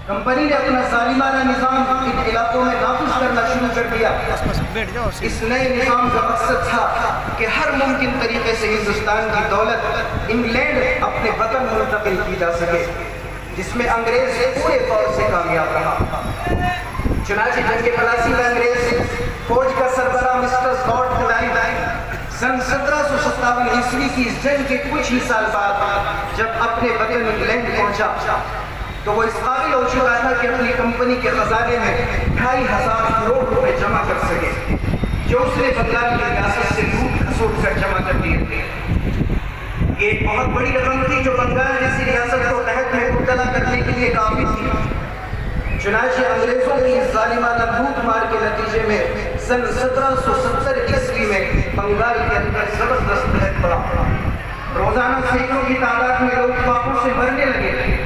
Company نے اپنا ظالمانہ نظام ان علاقوں میں نافذ کرنا شروع کر دیا۔ اس نئے نظام کا مقصد تھا کہ ہر ممکن طریقے سے ہندوستان کی دولت انگلینڈ اپنے وطن منتقل کی جا سکے، جس میں انگریز پورے طور سے کامیاب رہا۔ چنانچہ جنگ پلاسی میں انگریز فوج کا سربراہ مسٹر لارڈ کلائیو سن 1757 عیسوی کی اس جنگ کے کچھ ہی سال بعد جب اپنے وطن انگلینڈ پہنچا تو وہ اس قابل ہو چکا تھا کہ اپنی کمپنی کے خزانے میں 2500 کروڑ روپے جمع کر سکے، جو اس نے بنگال کی ریاست سے لوٹ کھسوٹ کر جمع کر دیے تھے۔ یہ ایک بہت بڑی رقم تھی جو بنگال جیسی ریاست کو قحط میں مبتلا کرنے کے لیے کافی تھی۔ چنانچہ انگریزوں کی اس ظالمانہ لوٹ مار کے نتیجے میں سن 1770 عیسوی میں بنگال کے اندر زبردست قحط پڑا۔ روزانہ سینکڑوں کی تعداد میں لوگ پاپوں سے مرنے لگے۔